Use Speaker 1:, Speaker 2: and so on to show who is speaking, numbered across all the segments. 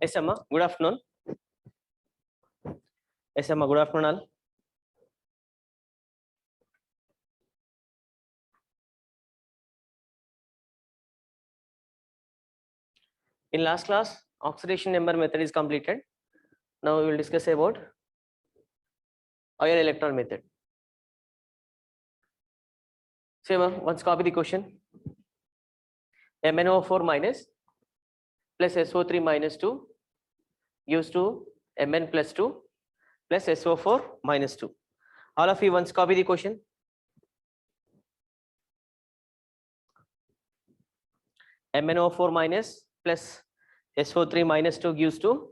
Speaker 1: Yes, Amma. Good afternoon. Yes, Amma. Good afternoon, all. In last class, oxidation number method is completed. Now we will discuss about ion electron method. So, Amma, once copy the question. MnO4 minus plus SO3 minus 2 gives to Mn plus 2 plus SO4 minus 2. All of you once copy the question. MnO4 minus plus SO3 minus 2 gives to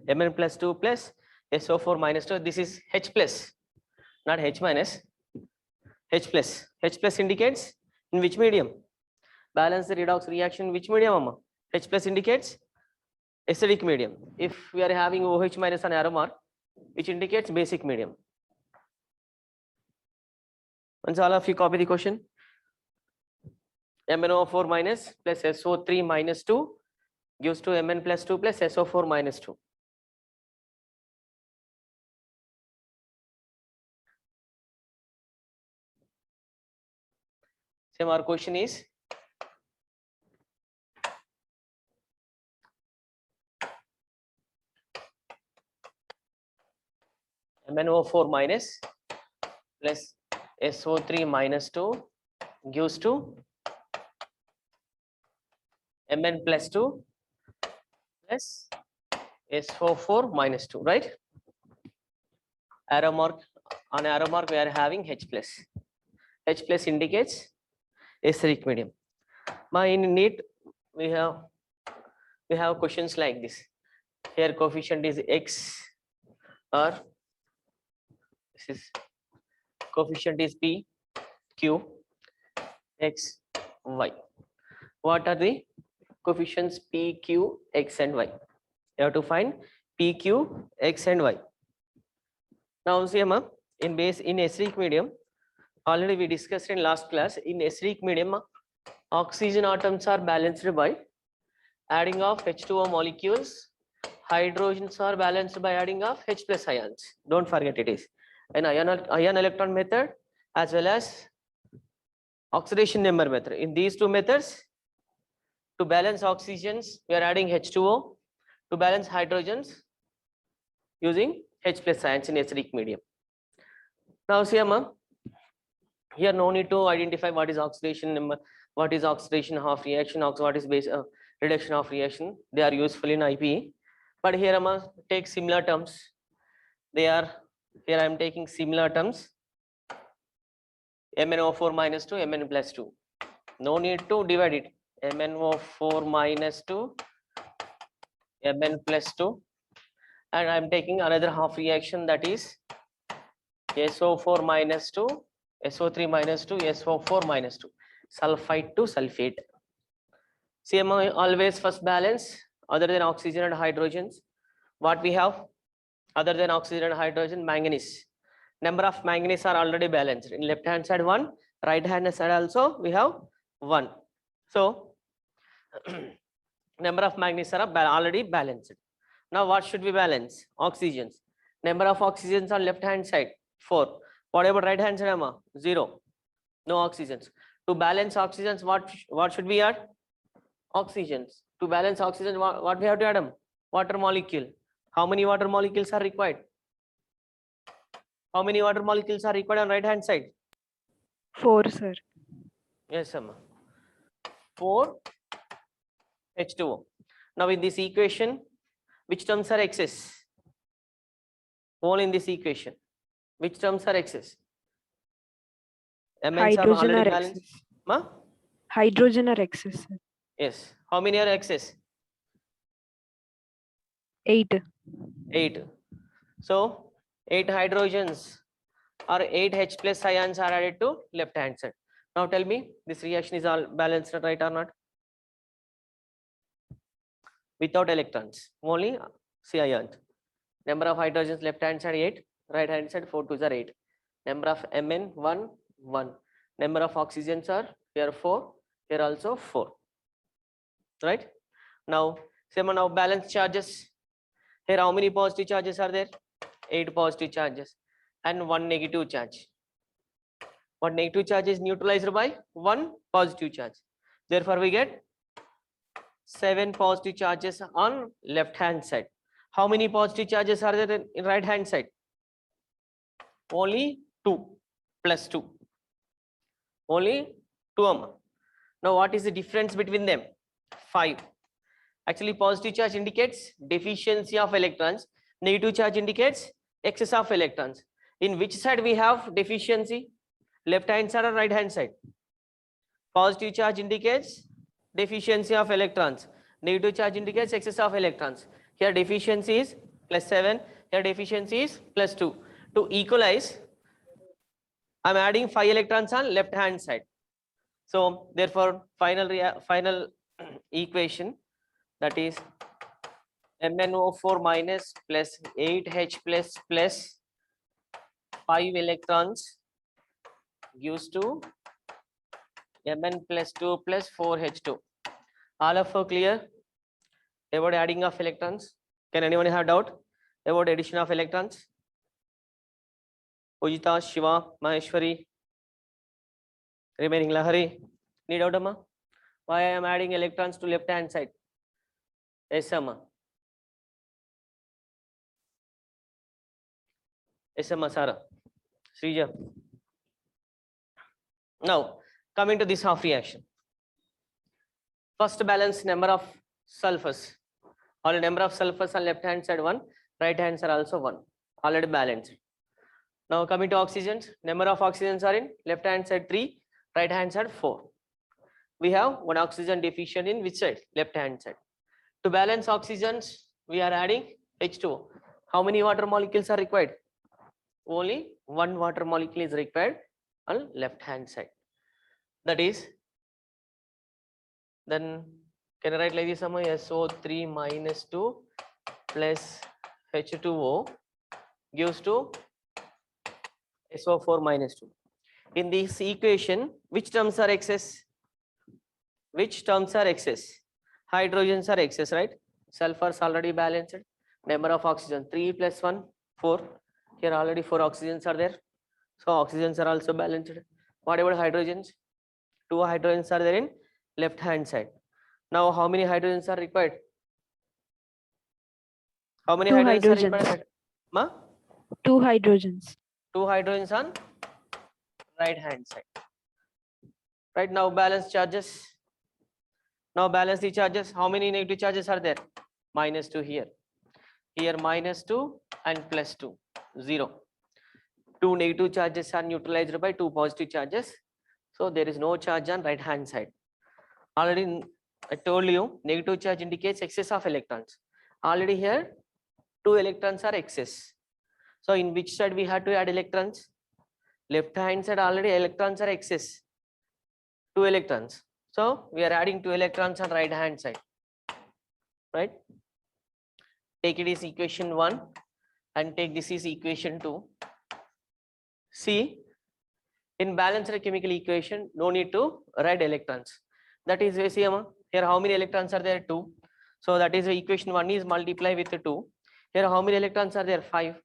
Speaker 1: Mn plus 2 plus SO4 minus 2. This is H plus, not H minus. H plus. H plus indicates in which medium? Balance the redox reaction in which medium, Amma? H plus indicates acidic medium. If we are having OH minus an arrow mark, which indicates basic medium. Once all of you copy the question. MnO4 minus plus SO3 minus 2 gives to Mn plus 2 plus SO4 minus 2. Same, our question is MnO4 minus plus SO3 minus 2 gives to Mn plus 2 plus SO4 minus 2, right? Arrow mark, on arrow mark we are having H plus. H plus indicates acidic medium. In NEET we have questions like this. Here coefficient is X, or this is coefficient is P, Q, X, Y. What are the coefficients P, Q, X and Y? You have to find P, Q, X and Y. Now see, in acidic medium, already we discussed in last class, in acidic medium, oxygen atoms are balanced by adding of H2O molecules. Hydrogens are balanced by adding of H plus ions. Don't forget it is an ion electron method as well as oxidation number method. In these two methods, to balance oxygens, we are adding H2O. To balance hydrogens, using H plus ions in acidic medium. Now see, here no need to identify what is oxidation number, what is oxidation half reaction, what is base reduction of reaction. They are useful in IPE. But here I must take similar terms. They are, here I am taking similar terms. MnO4 minus 2, Mn plus 2. No need to divide it. MnO4 minus 2, Mn plus 2. And I am taking another half reaction, that is SO4 minus 2, SO3 minus 2, SO4 minus 2. Sulfide to sulfate. See, always first balance. Other than oxygen and hydrogens, what we have other than oxygen and hydrogen? Manganese. Number of manganese are already balanced. In left hand side 1, right hand side also we have 1. So number of manganese are already balanced. Now what should we balance? Oxygens. Number of oxygens on left hand side 4. What about right hand side, 0. No oxygens. To balance oxygens, what should we add? Oxygens. To balance oxygen, what we have to add? Water molecule. How many water molecules are required? How many water molecules are required on right hand side?
Speaker 2: 4, sir.
Speaker 1: Yes, Amma. 4 H2O. Now in this equation, which terms are excess? All in this equation, which terms are excess?
Speaker 2: Hydrogen are excess. Hydrogen are excess, sir.
Speaker 1: Yes. How many are excess?
Speaker 2: 8.
Speaker 1: 8. So 8 hydrogens or 8 H plus ions are added to left hand side. Now tell me, this reaction is all balanced, right or not? Without electrons, only C ions. Number of hydrogens left hand side 8, right hand side 4 2s are 8. Number of Mn 1 1. Number of oxygens are here 4, here also 4. Right? Now Same now balance charges. Here how many positive charges are there? 8 positive charges and 1 negative charge. One negative charge is neutralized by 1 positive charge. Therefore we get 7 positive charges on left hand side. How many positive charges are there in right hand side? Only 2 plus 2. Only 2. Now what is the difference between them? 5. Actually positive charge indicates deficiency of electrons. Negative charge indicates excess of electrons. In which side we have deficiency? Left hand side or right hand side? Positive charge indicates deficiency of electrons. Negative charge indicates excess of electrons. Here deficiency is plus 7. Here deficiency is plus 2. To equalize, I am adding 5 electrons on left hand side. So therefore final equation, that is MnO4 minus plus 8H plus 5 electrons gives to Mn plus 2 plus 4H2. All of you clear about adding of electrons? Can anyone have doubt about addition of electrons? Pujita, Shiva, Maheshwari, remaining Lahari, need doubt, Amma? Why I am adding electrons to left hand side? Yes, Amma. Yes, Amma, Sara, Srija. Now coming to this half reaction. First balance number of sulfurs. All number of sulfurs on left hand side 1, right hand side also 1. Already balanced. Now coming to oxygens, number of oxygens are in left hand side 3, right hand side 4. We have one oxygen deficient in which side? Left hand side. To balance oxygens, we are adding H2O. How many water molecules are required? Only one water molecule is required on left hand side. That is, then can I write like this? SO3 minus 2 plus H2O gives to SO4 minus 2. In this equation, which terms are excess? Which terms are excess? Hydrogens are excess, right? Sulfurs already balanced. Number of oxygen 3 plus 1, 4. Here already 4 oxygens are there. So oxygens are also balanced. What about hydrogens? 2 hydrogens are there in left hand side. Now how many hydrogens are required? How many
Speaker 2: 2
Speaker 1: hydrogens are
Speaker 2: hydrogens.
Speaker 1: required? Ma?
Speaker 2: 2 hydrogens.
Speaker 1: 2 hydrogens on right hand side. Right now balance charges. Now balance the charges. How many negative charges are there? Minus 2 here. Here minus 2 and plus 2. 0. 2 negative charges are neutralized by 2 positive charges. So there is no charge on right hand side. Already I told you negative charge indicates excess of electrons. Already here 2 electrons are excess. So in which side we have to add electrons? Left hand side already electrons are excess. 2 electrons. So we are adding 2 electrons on right hand side. Right? Take it as equation 1 and take this is equation 2. See, in balanced chemical equation, no need to write electrons. That is why here how many electrons are there? 2. So that is why equation 1 is multiply with 2. Here how many electrons are there? 5.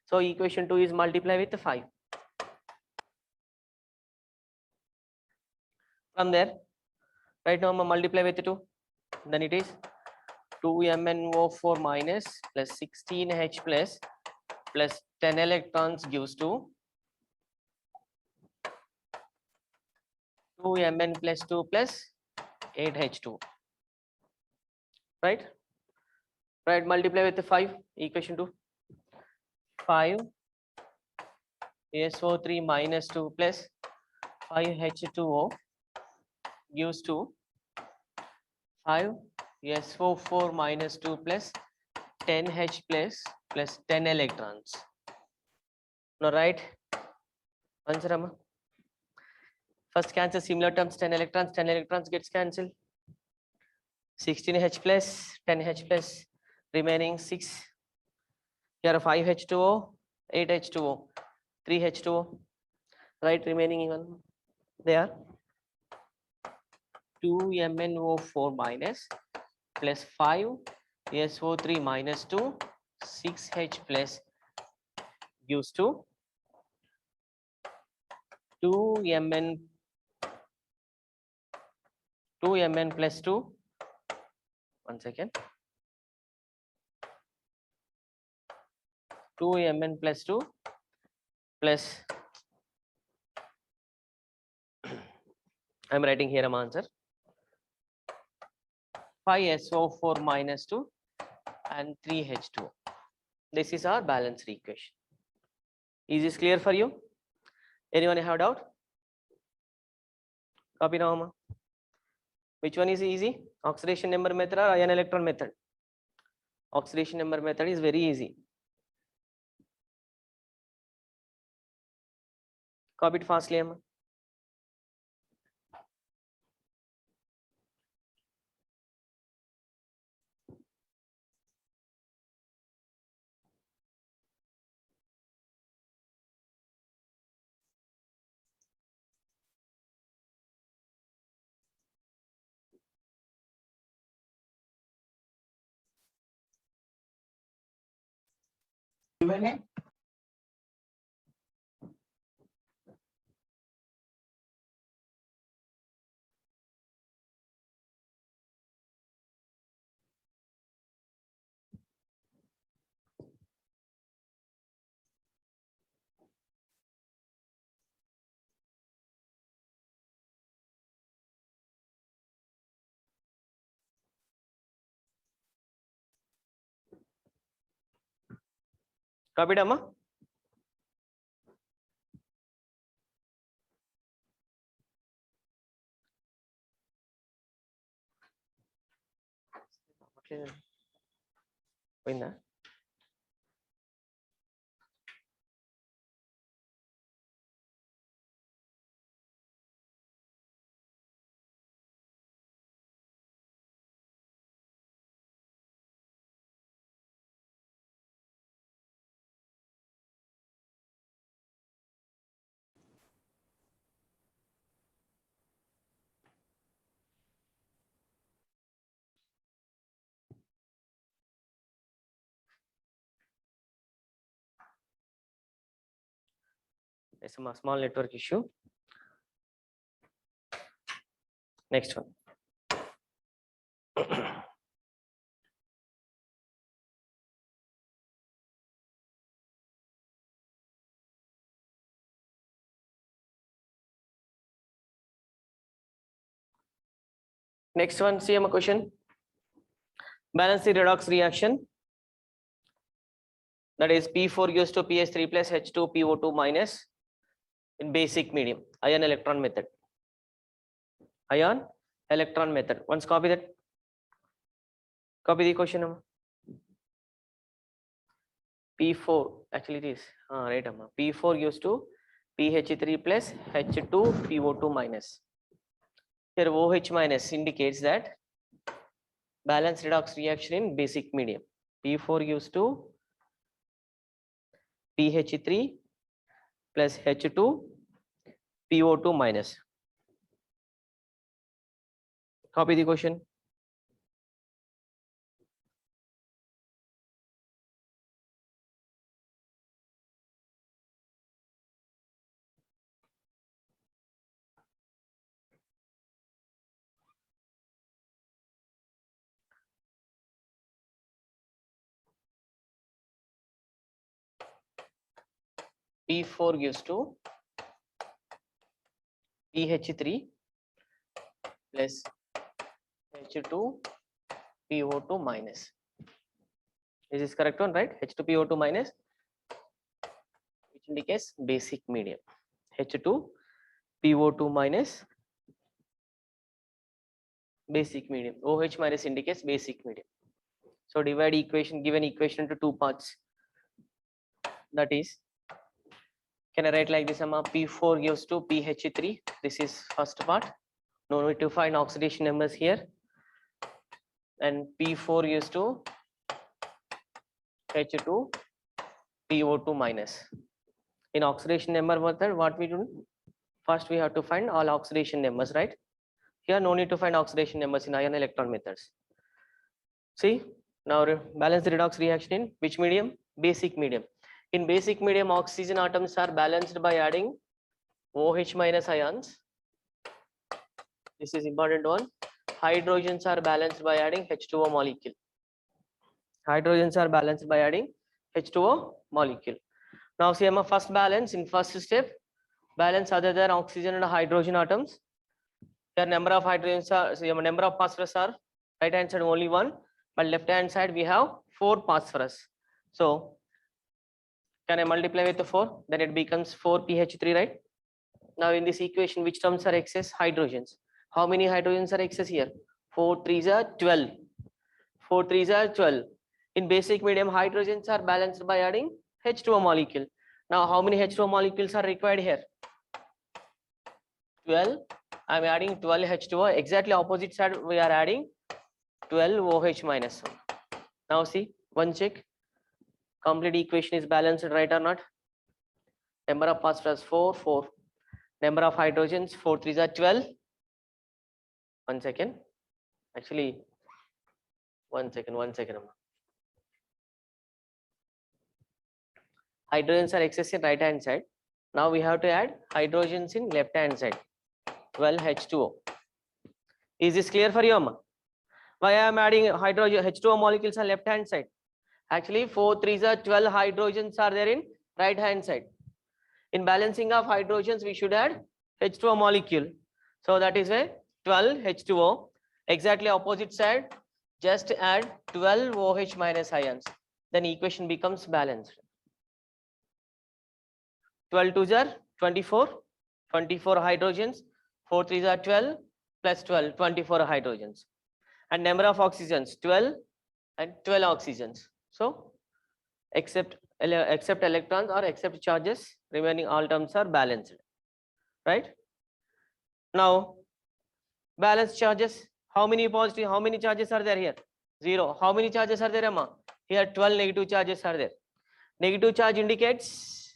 Speaker 1: So equation 2 is multiply with 5. From there, right now multiply with 2. Then it is 2MnO4 minus plus 16H plus 10 electrons gives to 2Mn plus 2 plus 8H2. Right? Right, multiply with 5, equation 2. 5 SO3 minus 2 plus 5H2O gives to 5 SO4 minus 2 plus 10H plus 10 electrons. Now right, answer Amma. First cancel similar terms, 10 electrons gets cancelled. 16H plus 10H plus remaining 6. Here 5H2O, 8H2O, 3H2O. Right, remaining even there 2MnO4 minus plus 5 SO3 minus 2, 6H plus gives to 2Mn plus 2. 1 second. 2Mn plus 2 plus I'm writing here an answer. 5SO4 minus 2 and 3H2. This is our balanced equation. Is this clear for you? Anyone have doubt? Copy now, Amma. Which one is easy? Oxidation number method or ion electron method? Oxidation number method is very easy. Copy it fastly, Amma. Copy it, Amma. Winner. There's a small network issue. Next one. Next one, see a question. Balance the redox reaction. That is P4 gives to PS3 plus H2 PO2 minus in basic medium, ion electron method. Ion electron method. Once copy that. Copy the question number. P4 actually it is right, Amma. P4 gives to PH3 plus H2 PO2 minus. Here OH minus indicates that balanced redox reaction in basic medium. P4 gives to PH3 plus H2 PO2 minus. Copy the question. P4 gives to PH3 plus H2 PO2 minus. Is this correct one, right? H2 PO2 minus, which indicates basic medium. H2 PO2 minus basic medium. OH minus indicates basic medium. So divide equation, given equation into two parts. That is, can I write like this? P4 gives to PH3. This is first part. No need to find oxidation numbers here. And P4 gives to H2 PO2 minus. In oxidation number method, what we do? First, we have to find all oxidation numbers, right? Here, no need to find oxidation numbers in ion electron methods. See, now balance the redox reaction in which medium? Basic medium. In basic medium, oxygen atoms are balanced by adding OH minus ions. This is important one. Hydrogens are balanced by adding H2O molecule. Hydrogens are balanced by adding H2O molecule. Now see, first balance in first step, balance other than oxygen and hydrogen atoms. Here number of hydrogens are, so number of phosphorus are right hand side only one, but left hand side we have 4 phosphorus. So can I multiply with the 4? Then it becomes 4pH3, right? Now in this equation, which terms are excess? Hydrogens. How many hydrogens are excess here? 4 3s are 12. 4 3s are 12. In basic medium, hydrogens are balanced by adding H2O molecule. Now how many H2O molecules are required here? 12. I'm adding 12 H2O. Exactly opposite side we are adding 12 OH minus 1. Now see, one check. Complete equation is balanced, right or not? Number of phosphorus 4, 4. Number of hydrogens 4 3s are 12. 1 second. Actually, 1 second. Hydrogens are excess in right hand side. Now we have to add hydrogens in left hand side. 12 H2O. Is this clear for you, Amma? Why I am adding hydrogen H2O molecules on left hand side? Actually, 4 3s are 12 hydrogens are there in right hand side. In balancing of hydrogens, we should add H2O molecule. So that is why 12 H2O. Exactly opposite side, just add 12 OH minus ions. Then equation becomes balanced. 12 2s are 24. 24 hydrogens. 4 3s are 12 plus 12, 24 hydrogens. And number of oxygens 12 and 12 oxygens. So except electrons or except charges, remaining all terms are balanced, right? Now balance charges, how many positive, how many charges are there here? 0. How many charges are there, Amma? Here 12 negative charges are there. Negative charge indicates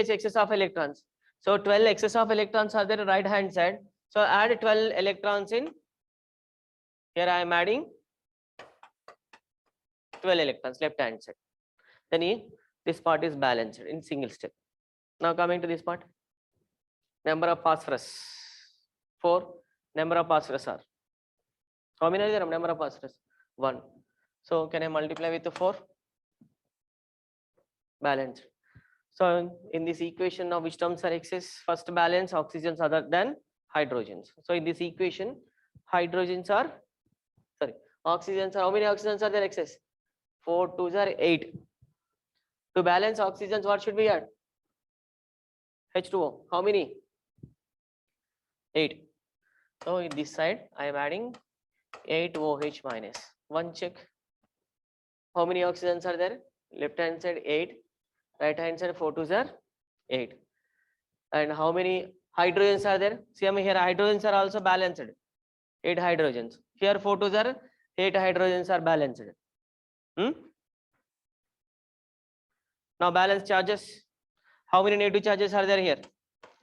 Speaker 1: excess of electrons. So 12 excess of electrons are there right hand side. So add 12 electrons in. Here I am adding 12 electrons left hand side. Then this part is balanced in single step. Now coming to this part, number of phosphorus 4. Number of phosphorus are, how many are there? Number of phosphorus 1. So can I multiply with the 4? Balanced. So in this equation now which terms are excess? First balance oxygens other than hydrogens. So in this equation oxygens are, how many oxygens are there excess? 4 2s are 8. To balance oxygens, what should we add? H2O. How many? 8. So in this side I am adding 8 OH minus. One check. How many oxygens are there? Left hand side 8. Right hand side 4 2s are 8. And how many hydrogens are there? See, here hydrogens are also balanced. 8 hydrogens. Here 4 2s are 8 hydrogens are balanced. Now balance charges. How many negative charges are there here?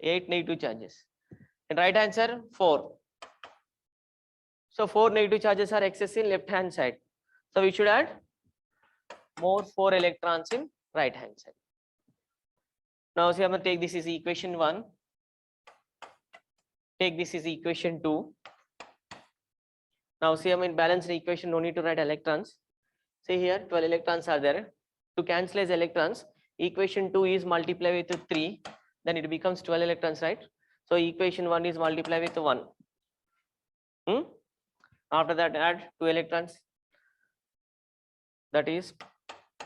Speaker 1: 8 negative charges. In right hand side 4. So 4 negative charges are excess in left hand side. So we should add more 4 electrons in right hand side. Now see, I'm going to take this is equation 1. Take this is equation 2. Now see, I'm in balanced equation, no need to write electrons. See here 12 electrons are there. To cancel as electrons, equation 2 is multiplied with 3, then it becomes 12 electrons, right? So equation 1 is multiplied with 1. After that add 2 electrons, that is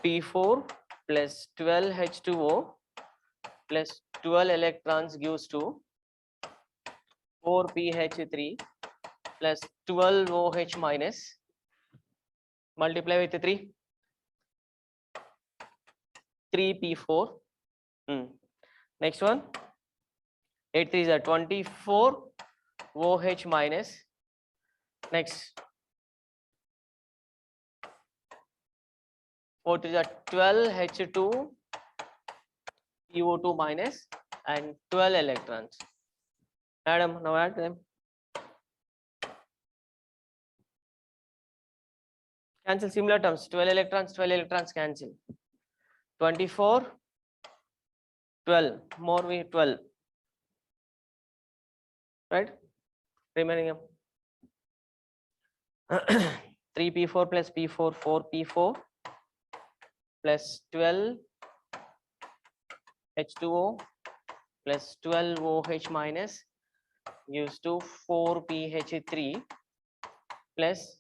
Speaker 1: P4 plus 12 H2O plus 12 electrons gives to 4pH3 plus 12 OH minus, multiply with 3p4. Next one, 8 3s are 24 OH minus. Next 4 3s are 12 H2 PO2 minus and 12 electrons. Add them, now add them. Cancel similar terms. 12 electrons cancel. 24, 12, more we 12. Right? Remaining 3p4 plus p4, 4p4 plus 12 H2O plus 12 OH minus gives to 4pH3 plus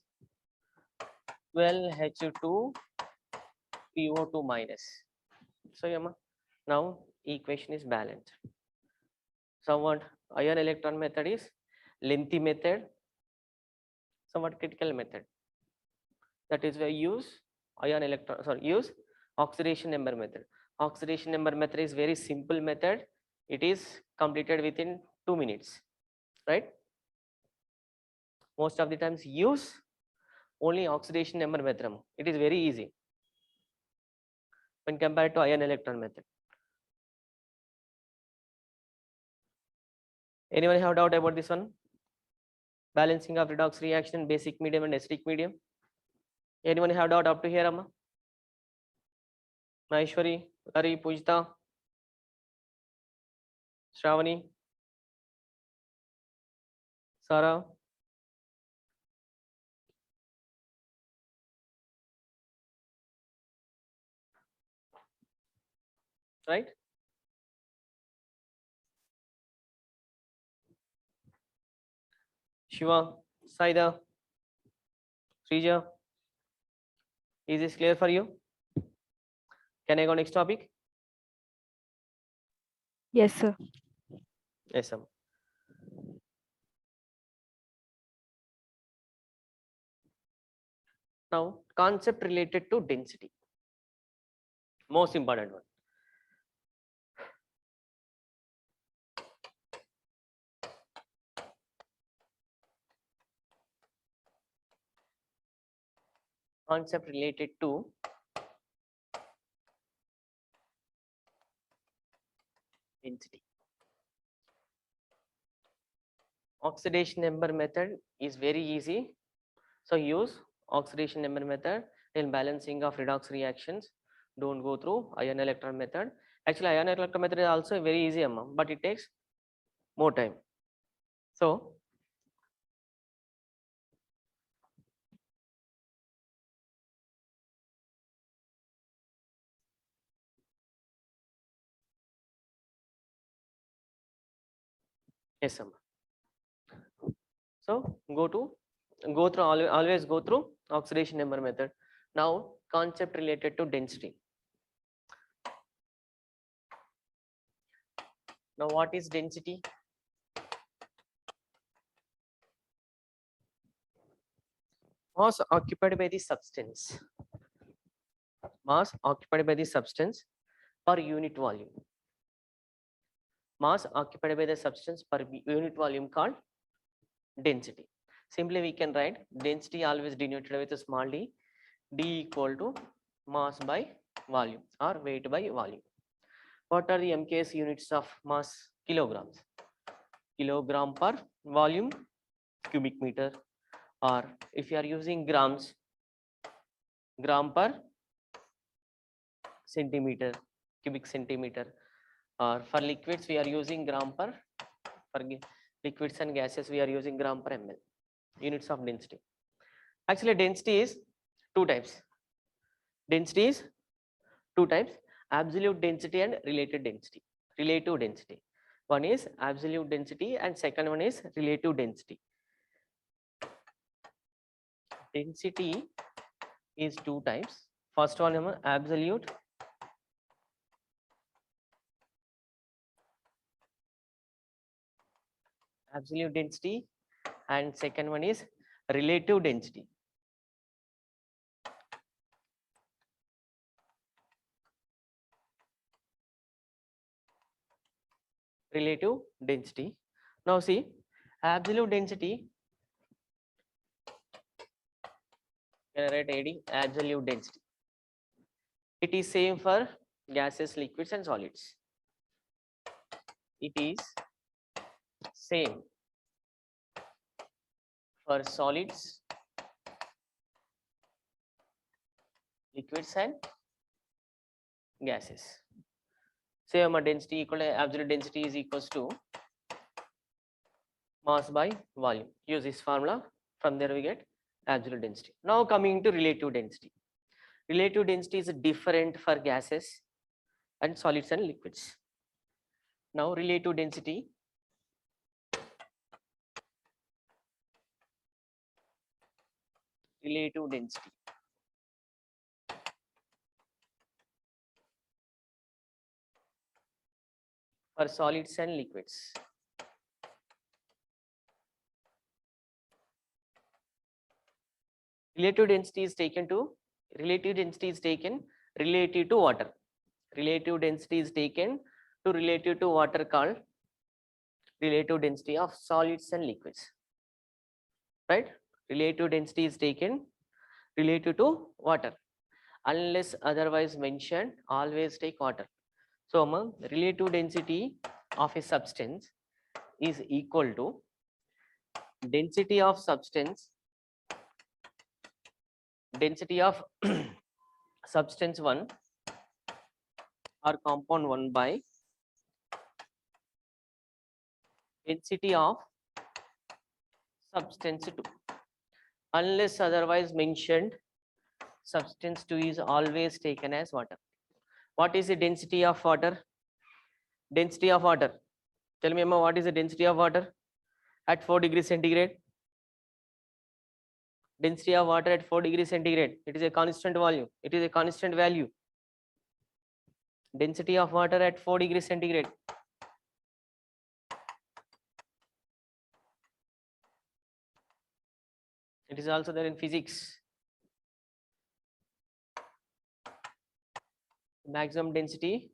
Speaker 1: 12 H2 PO2 minus. So Yama, now equation is balanced. Somewhat ion electron method is lengthy method, somewhat critical method. That is why use use oxidation number method. Oxidation number method is very simple method. It is completed within 2 minutes, right? Most of the times use only oxidation number method. It is very easy when compared to ion electron method. Anyone have doubt about this one? Balancing of redox reaction, basic medium and acidic medium. Anyone have doubt up to here, Amma? Maheshwari, Hari, Pujita, Shravani, Sarah. Right? Shiva, Saida, Srija. Is this clear for you? Can I go next topic?
Speaker 2: Yes, sir.
Speaker 1: Yes, Amma. Now, concept related to density. Most important one. Concept related to density. Oxidation number method is very easy. So use oxidation number method in balancing of redox reactions. Don't go through ion electron method. Actually, ion electron method is also very easy, but it takes more time. So yes, so go through always go through oxidation number method. Now concept related to density. Now what is density? Mass occupied by the substance. Mass occupied by the substance per unit volume. Mass occupied by the substance per unit volume called density. Simply we can write density always denoted with a small d. D equal to mass by volume or weight by volume. What are the MKS units of mass? Kilograms. Kilogram per volume cubic meter, or if you are using grams, gram per centimeter, cubic centimeter, or for liquids we are using gram per, for liquids and gases we are using gram per ml. Units of density. Actually density is two types. Density is two types: absolute density and relative density. Relative density. One is absolute density and second one is relative density. Density is two types. First one is absolute density and second one is relative density. Relative density. Now see, absolute density, can I write AD? Absolute density. It is same for gases, liquids and solids. It is same for solids liquids and gases. Same density equal to absolute density is equals to mass by volume. Use this formula. From there we get absolute density. Now coming to relative density. Relative density is different for gases and solids and liquids. Now relative density. Relative density. For solids and liquids. Relative density is taken relative to water. Relative density is taken to relative to water called relative density of solids and liquids. Right? Relative density is taken relative to water. Unless otherwise mentioned, always take water. So, relative density of a substance is equal to density of substance, density of substance 1 or compound 1 by density of substance 2. Unless otherwise mentioned, substance 2 is always taken as water. What is the density of water? Density of water. Tell me, Amma, what is the density of water at 4 degrees centigrade? Density of water at 4 degrees centigrade. It is a constant volume. It is a constant value. Density of water at 4 degrees centigrade. It is also there in physics. Maximum density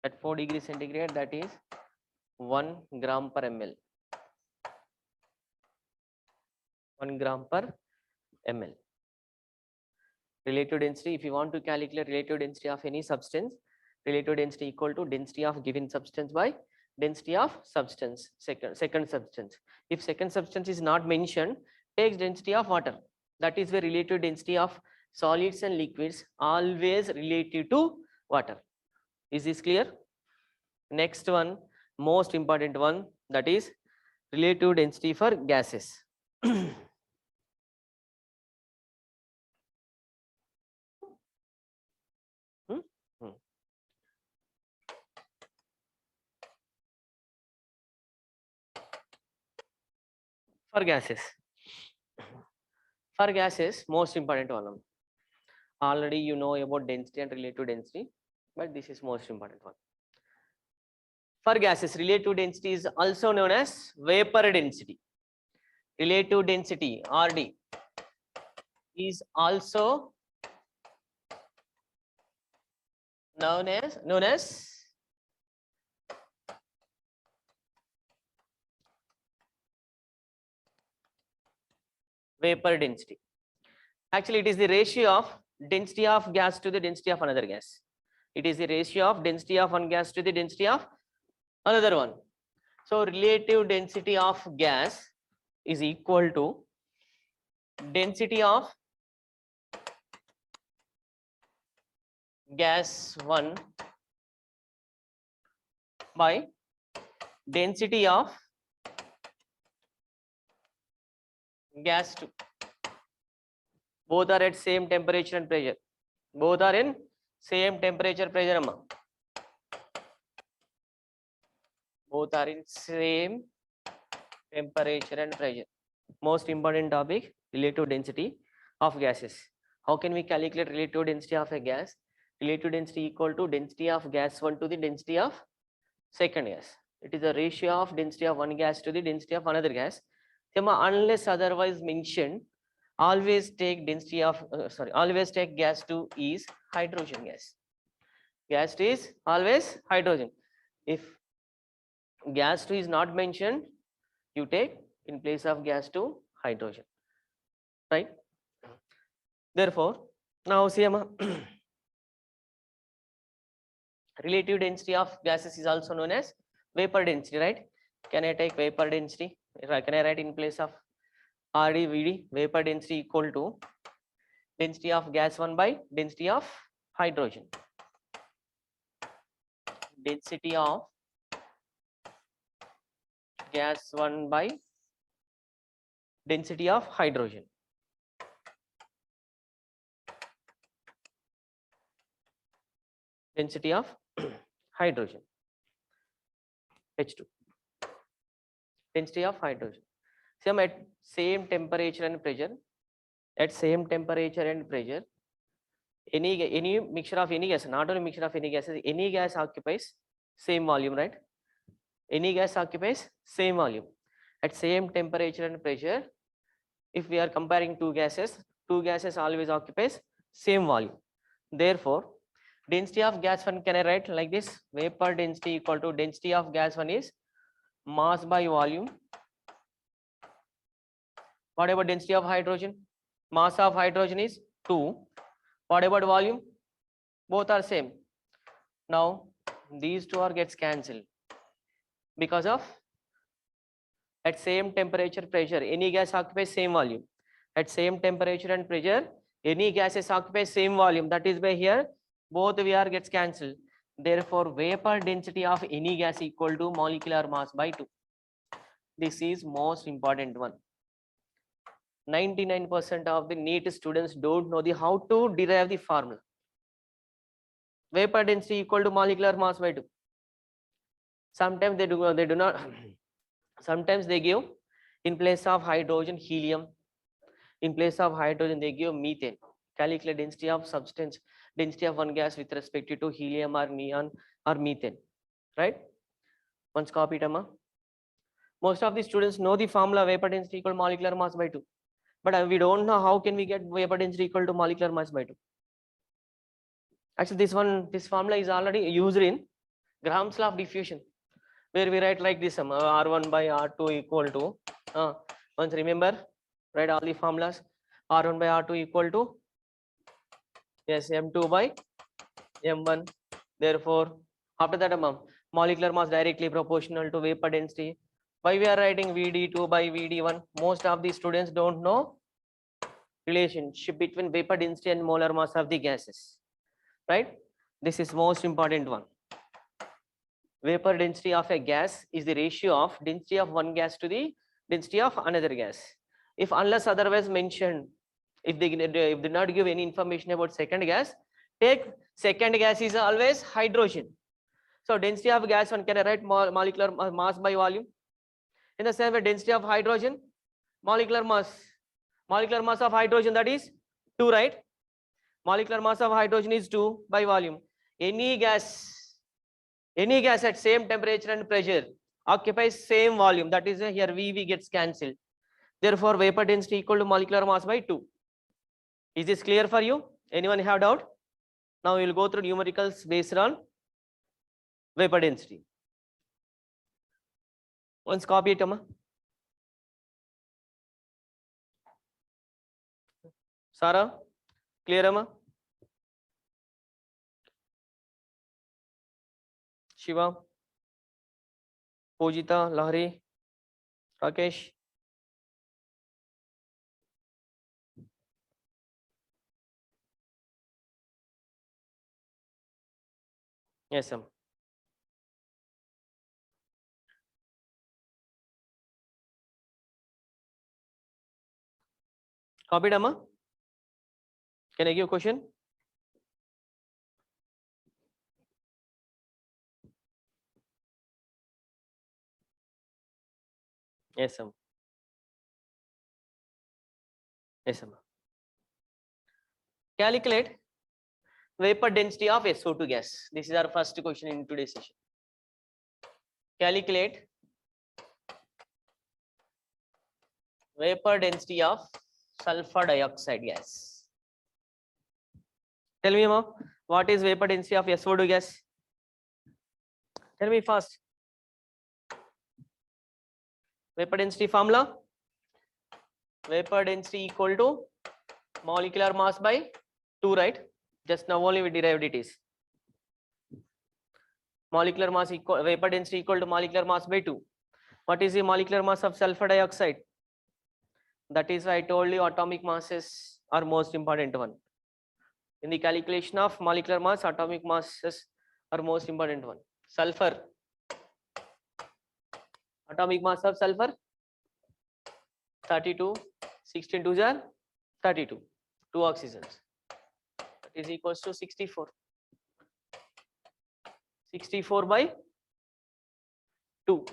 Speaker 1: at 4 degrees centigrade, that is 1 gram per ml. 1 gram per ml. Relative density, if you want to calculate relative density of any substance, relative density equal to density of given substance by density of substance, second substance. If second substance is not mentioned, take density of water. That is where relative density of solids and liquids always relative to water. Is this clear? Next one, most important one, that is relative density for gases. For gases. For gases, most important one. Already you know about density and relative density, but this is most important one. For gases, relative density is also known as vapor density. Relative density, RD, is also known as vapor density. Actually, it is the ratio of density of gas to the density of another gas. It is the ratio of density of one gas to the density of another one. So relative density of gas is equal to density of gas 1 by density of gas 2. Both are at same temperature and pressure. Both are in same temperature pressure. Both are in same temperature and pressure. Most important topic, relative density of gases. How can we calculate relative density of a gas? Relative density equal to density of gas 1 to the density of second gas. It is the ratio of density of one gas to the density of another gas. Unless otherwise mentioned, always take density of always take gas 2 is hydrogen gas. Gas 2 is always hydrogen. If gas 2 is not mentioned, you take in place of gas 2 hydrogen, right? Therefore, now see relative density of gases is also known as vapor density, right? Can I take vapor density? Can I write in place of RD, VD? Vapor density equal to density of gas 1 by density of hydrogen. Density of gas 1 by density of hydrogen. Density of hydrogen. H2. Density of hydrogen. Same at same temperature and pressure. At same temperature and pressure, any mixture of any gas, not only mixture of any gases, any gas occupies same volume, right? Any gas occupies same volume. At same temperature and pressure, if we are comparing two gases always occupies same volume. Therefore, density of gas 1 can I write like this? Vapor density equal to density of gas 1 is mass by volume. What about density of hydrogen? Mass of hydrogen is 2. What about volume? Both are same. Now these two are gets cancelled because of at same temperature pressure any gas occupies same volume. At same temperature and pressure any gases occupy same volume. That is why here both VR gets cancelled. Therefore, vapor density of any gas equal to molecular mass by 2. This is most important one. 99% of the NEET students don't know the how to derive the formula. Vapor density equal to molecular mass by 2. Sometimes they do not. Sometimes they give in place of hydrogen helium. In place of hydrogen they give methane. Calculate density of substance, density of one gas with respect to helium or neon or methane. Right? Once copy it, Amma. Most of the students know the formula vapor density equal to molecular mass by 2. But we don't know how can we get vapor density equal to molecular mass by 2. Actually, this formula is already used in Graham's law of diffusion, where we write like this: R1 by R2 equal to. Once remember, write all the formulas. R1 by R2 equal to yes M2 by M1. Therefore, after that, molecular mass directly proportional to vapor density. Why we are writing VD2 by VD1? Most of the students don't know relationship between vapor density and molar mass of the gases, right? This is most important one. Vapor density of a gas is the ratio of density of one gas to the density of another gas. If unless otherwise mentioned, if they did not give any information about second gas, take second gas is always hydrogen. So density of gas one can I write molecular mass by volume. In the same way, density of hydrogen, molecular mass of hydrogen, that is 2, right? Molecular mass of hydrogen is 2 by volume. Any gas at same temperature and pressure occupies same volume. That is here VV gets cancelled. Therefore, vapor density equal to molecular mass by 2. Is this clear for you? Anyone have doubt? Now we will go through numericals based on vapor density. Once copy it, Amma. Sarah, clear, Amma? Shiva, Pujita, Lahari, Rakesh. Yes, Amma. Copied, Amma? Can I give a question? Yes, Amma. Yes, Amma. Calculate vapor density of SO2 gas. This is our first question in today's session. Calculate vapor density of sulfur dioxide gas. Tell me, Mom, what is vapor density of SO2 gas? Tell me first. Vapor density formula. Vapor density equal to molecular mass by 2, right? Just now only we derived it is. Molecular mass equal, vapor density equal to molecular mass by 2. What is the molecular mass of sulfur dioxide? That is why I told you atomic masses. are most important one. In the calculation of molecular mass, atomic masses are most important one. Sulfur. Atomic mass of sulfur 32. 16 2s are 32. 2 oxygens. That is equals to 64. 64 by 2.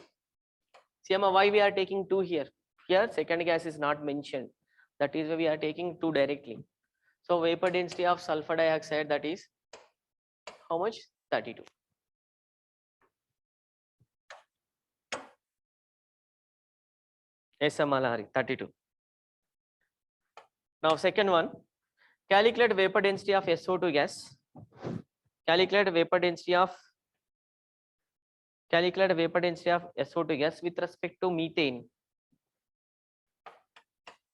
Speaker 1: See why we are taking 2 here. Here second gas is not mentioned. That is why we are taking 2 directly. So vapor density of sulfur dioxide, that is how much? 32. Yes, Malahari, 32. Now second one, calculate vapor density of SO2 gas. Calculate vapor density of SO2 gas with respect to methane.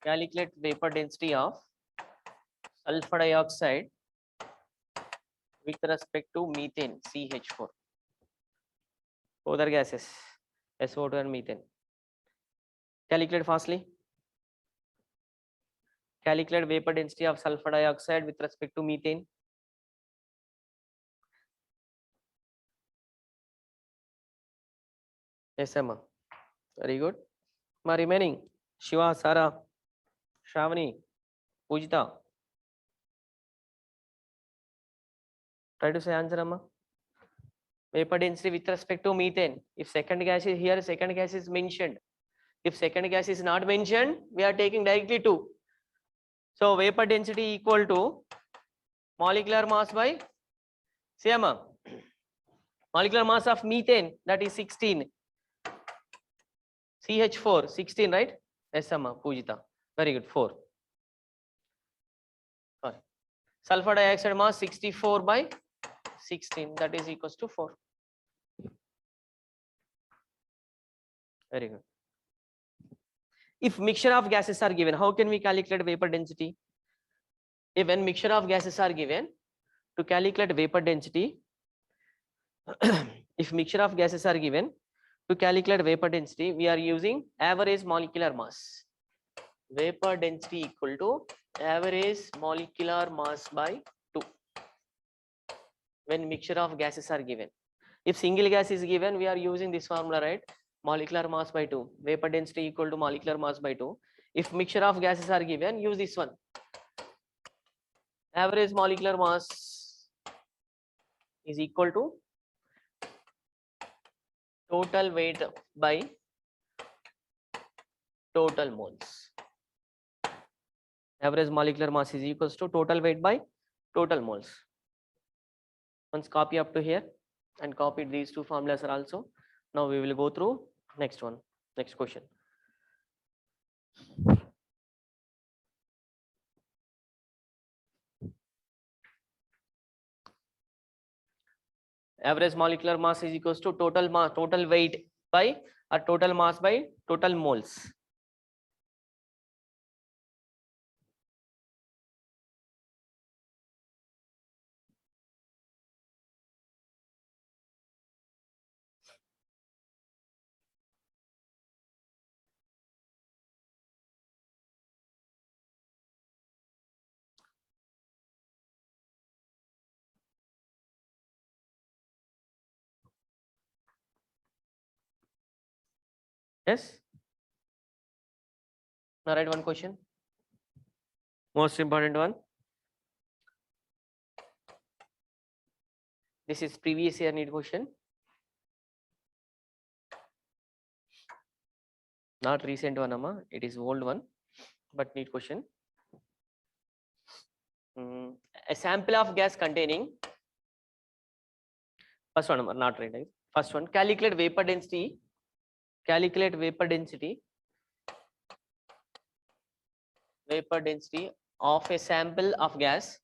Speaker 1: Calculate vapor density of sulfur dioxide with respect to methane, CH4. Other gases, SO2 and methane. Calculate fastly. Calculate vapor density of sulfur dioxide with respect to methane. Yes, Emma. Very good. My remaining, Shiva, Sara, Shravani, Pujita. Try to say answer, Amma. Vapor density with respect to methane. If second gas is here, second gas is mentioned. If second gas is not mentioned, we are taking directly 2. So vapor density equal to molecular mass by, see Amma, molecular mass of methane, that is 16. CH4, 16, right? Yes, Amma, Pujita. Very good, 4. Sorry. Sulfur dioxide mass 64 by 16, that is equals to 4. Very good. If mixture of gases are given, how can we calculate vapor density? If when mixture of gases are given, to calculate vapor density, if mixture of gases are given, to calculate vapor density, we are using average molecular mass. Vapor density equal to average molecular mass by 2. When mixture of gases are given. If single gas is given, we are using this formula, right? Molecular mass by 2. Vapor density equal to molecular mass by 2. If mixture of gases are given, use this one. Average molecular mass is equal to total weight by total moles. Average molecular mass is equals to total weight by total moles. Once copy up to here and copy these 2 formulas are also. Now we will go through next one, next question. Average molecular mass is equals to total mass, total weight by or total mass by total moles. Yes. Now write one question. Most important one. This is previous year need question. Not recent one, Amma. It is old one, but need question. A sample of gas containing. First one, Amma, not right. First one, calculate vapor density. Calculate vapor density. Vapor density of a sample of gas.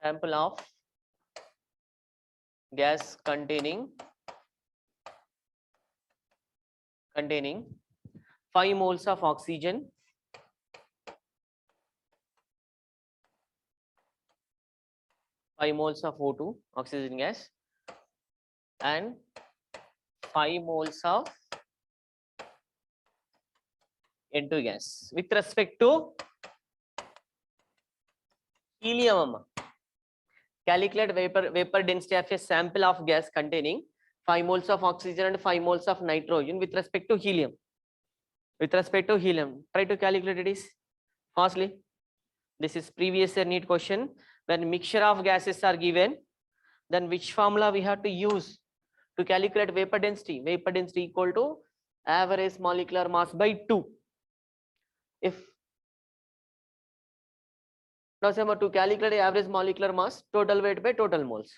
Speaker 1: Sample of gas containing 5 moles of oxygen, 5 moles of O2 oxygen gas, and 5 moles of N2 gas. With respect to helium, calculate vapor density of a sample of gas containing 5 moles of oxygen and 5 moles of nitrogen with respect to helium. With respect to helium, try to calculate it is fastly. This is previous year NEET question. When mixture of gases are given, then which formula we have to use to calculate vapor density? Vapor density equal to average molecular mass by 2. If now to calculate average molecular mass, total weight by total moles.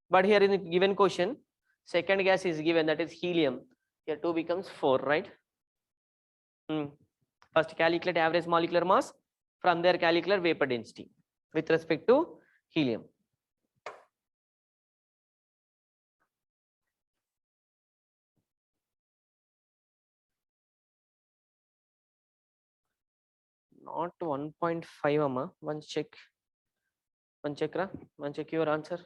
Speaker 1: But here in the given question, second gas is given, that is helium. Here 2 becomes 4, right? First calculate average molecular mass, from there calculate vapor density with respect to helium. Not 1.5, amma. One check your answer.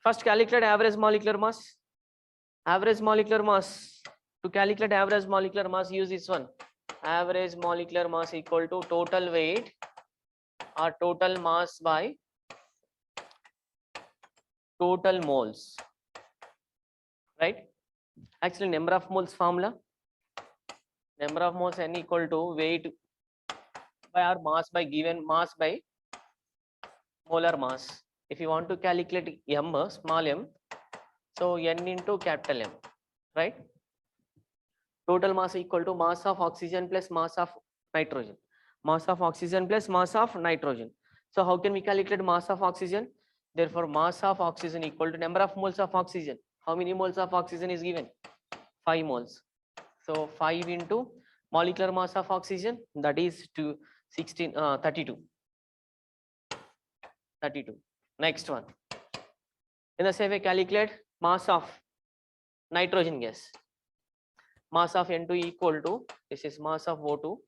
Speaker 1: First calculate average molecular mass. Average molecular mass. To calculate average molecular mass, use this one. Average molecular mass equal to total weight or total mass by total moles. Right? Actually, number of moles formula. Number of moles n equal to weight by or mass by given mass by molar mass. If you want to calculate m, small m, so n into capital M, right? Total mass equal to mass of oxygen plus mass of nitrogen. Mass of oxygen plus mass of nitrogen. So how can we calculate mass of oxygen? Therefore, mass of oxygen equal to number of moles of oxygen. How many moles of oxygen is given? 5 moles. So 5 into molecular mass of oxygen, that is 32. Next one. In the same way, calculate mass of nitrogen gas. Mass of N2 equal to, this is mass of O2.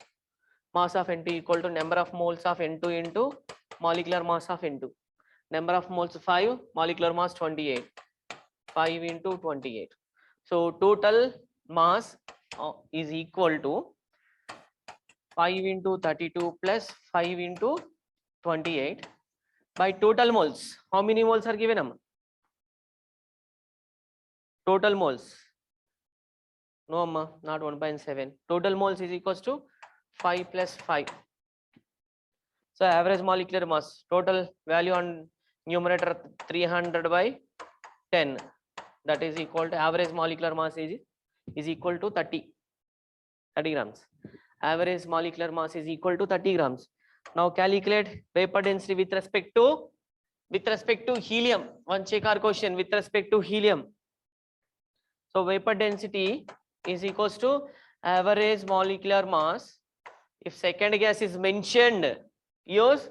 Speaker 1: Mass of N2 equal to number of moles of N2 into molecular mass of N2. Number of moles 5, molecular mass 28. 5 into 28. So total mass is equal to 5 into 32 plus 5 into 28 by total moles. How many moles are given? Total moles. No, not 1.7. Total moles is equals to 5 plus 5. So average molecular mass, total value on numerator 300 by 10. That is equal to average molecular mass is equal to 30 grams. Average molecular mass is equal to 30 grams. Now calculate vapor density with respect to helium. One check our question with respect to helium. So vapor density is equals to average molecular mass. If second gas is mentioned, use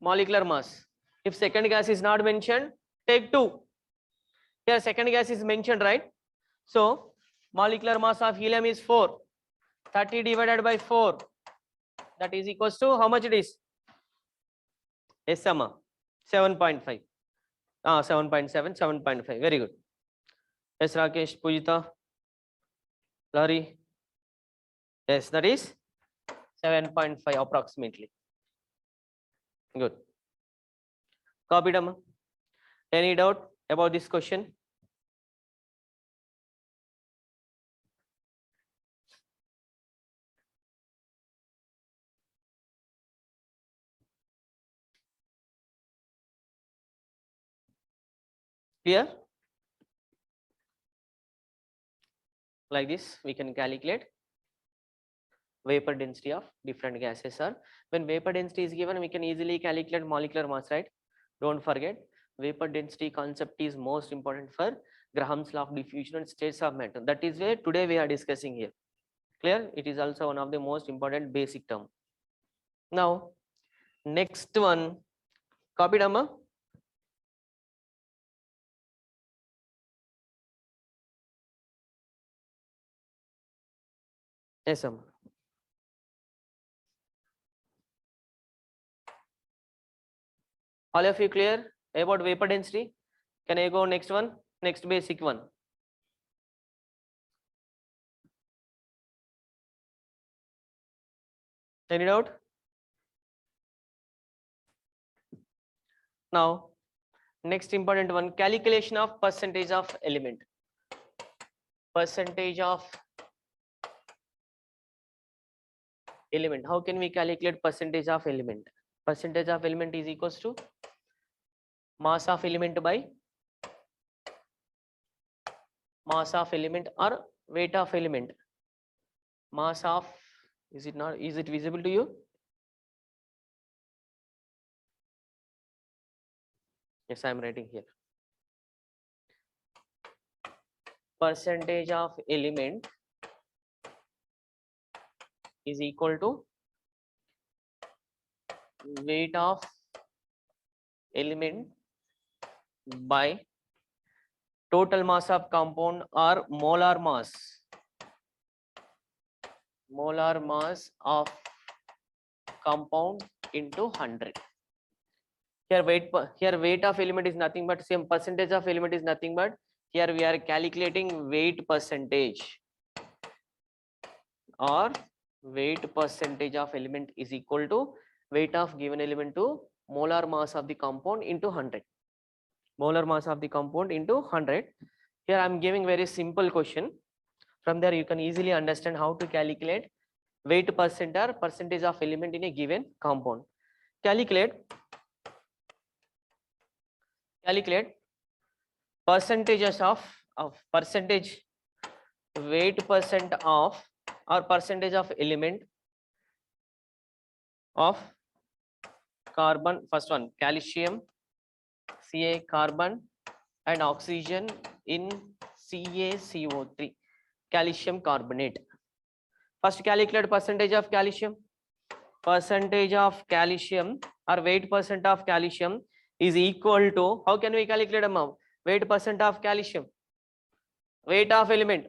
Speaker 1: molecular mass. If second gas is not mentioned, take 2. Here second gas is mentioned, right? So molecular mass of helium is 4. 30 divided by 4, that is equals to how much it is? Yes, 7.5. 7.7, 7.5. Very good. Yes, Rakesh, Pujita, Larry. Yes, that is 7.5 approximately. Good. Copied, Amma. Any doubt about this question? Clear? Like this, we can calculate vapor density of different gases. Or when vapor density is given, we can easily calculate molecular mass, right? Don't forget, vapor density concept is most important for Graham's law of diffusion and states of matter. That is where today we are discussing here. Clear? It is also one of the most important basic term. Now, next one, copied, Amma? Yes, Amma. All of you clear about vapor density? Can I go next one? Next basic one. Any doubt? Now, next important one, calculation of percentage of element. Percentage of element. How can we calculate percentage of element? Percentage of element is equals to mass of element by mass of element or weight of element. Mass of, is it not, is it visible to you? Yes, I am writing here. Percentage of element is equal to weight of element by total mass of compound or molar mass. Molar mass of compound into 100. Here weight of element is nothing but same, percentage of element is nothing but here we are calculating weight percentage, or weight percentage of element is equal to weight of given element to molar mass of the compound into 100. Molar mass of the compound into 100. Here I am giving very simple question. From there you can easily understand how to calculate weight percent or percentage of element in a given compound. Calculate percentages of percentage weight percent of or percentage of element of carbon. First one, calcium, Ca, carbon and oxygen in CaCO3, calcium carbonate. First calculate percentage of calcium. Percentage of calcium or weight percent of calcium is equal to, how can we calculate amount? Weight percent of calcium, weight of element.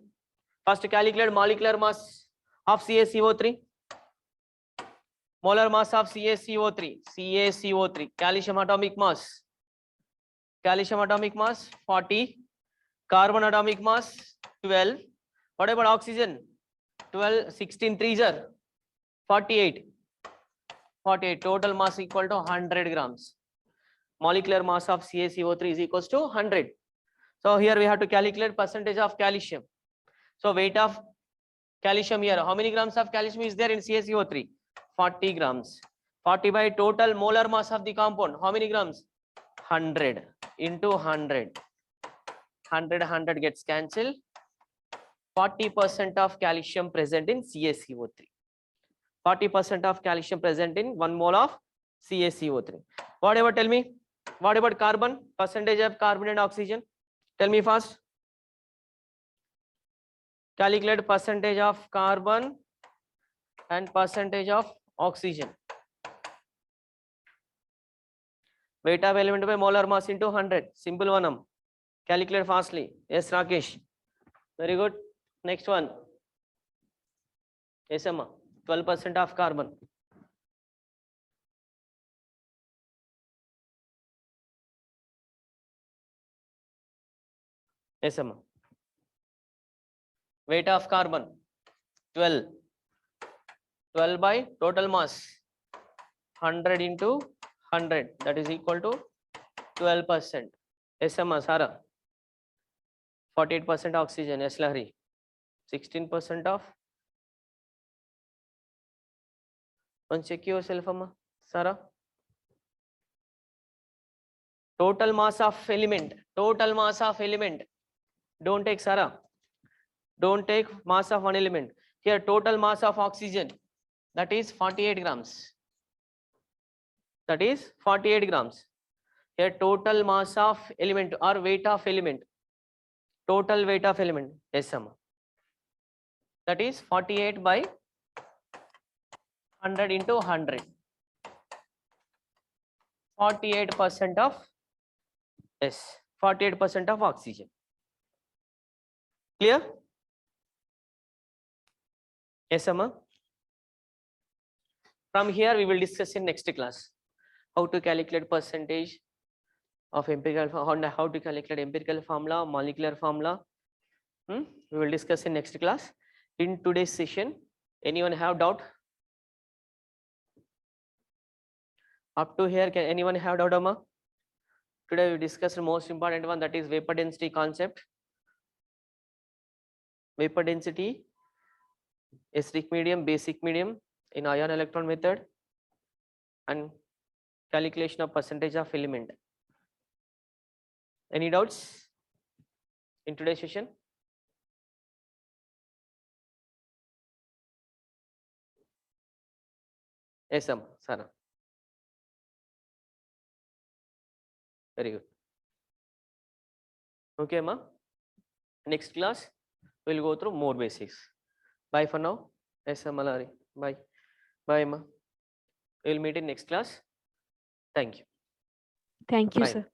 Speaker 1: First calculate molecular mass of CaCO3. Molar mass of CaCO3, calcium atomic mass. Calcium atomic mass 40, carbon atomic mass 12. What about oxygen? 12, 16 3s are 48. 48. Total mass equal to 100 grams. Molecular mass of CaCO3 is equals to 100. So here we have to calculate percentage of calcium. So weight of calcium here, how many grams of calcium is there in CaCO3? 40 grams. 40 by total molar mass of the compound, how many grams? 100 into 100. 100 gets cancelled. 40% of calcium present in CaCO3. 40% of calcium present in 1 mole of CaCO3. Whatever, tell me. What about carbon? Percentage of carbon and oxygen. Tell me fast. Calculate percentage of carbon and percentage of oxygen. Weight of element by molar mass into 100. Simple one. Calculate fastly. Yes, Rakesh. Very good. Next one. Yes, Amma. 12% of carbon. Yes, Amma. Weight of carbon 12. 12 by total mass 100 into 100, that is equal to 12%. Yes, Amma. Sara. 48% oxygen. Yes, Lahari. 16% of. One check yourself, Amma. Sara. Total mass of element. Total mass of element. Don't take Sara. Don't take mass of one element. Here total mass of oxygen, that is 48 grams. That is 48 grams. Here total mass of element or weight of element. Total weight of element. Yes, Amma. That is 48 by 100 into 100. 48% of, yes, 48% of oxygen. Clear? Yes, Amma. From here we will discuss in next class how to calculate percentage of how to calculate empirical formula, molecular formula. We will discuss in next class. In today's session, anyone have doubt? Up to here, can anyone have doubt, Amma? Today we discussed the most important one, that is vapor density concept. Vapor density, acidic medium, basic medium in ion electron method, and calculation of percentage of element. Any doubts in today's session? Yes, Sana. Very good. Okay, Ma. Next class, we'll go through more basics. Bye for now. Yes, Malari. Bye. Bye, Ma. We'll meet in next class. Thank you.
Speaker 2: Thank you,
Speaker 1: Bye.
Speaker 2: sir.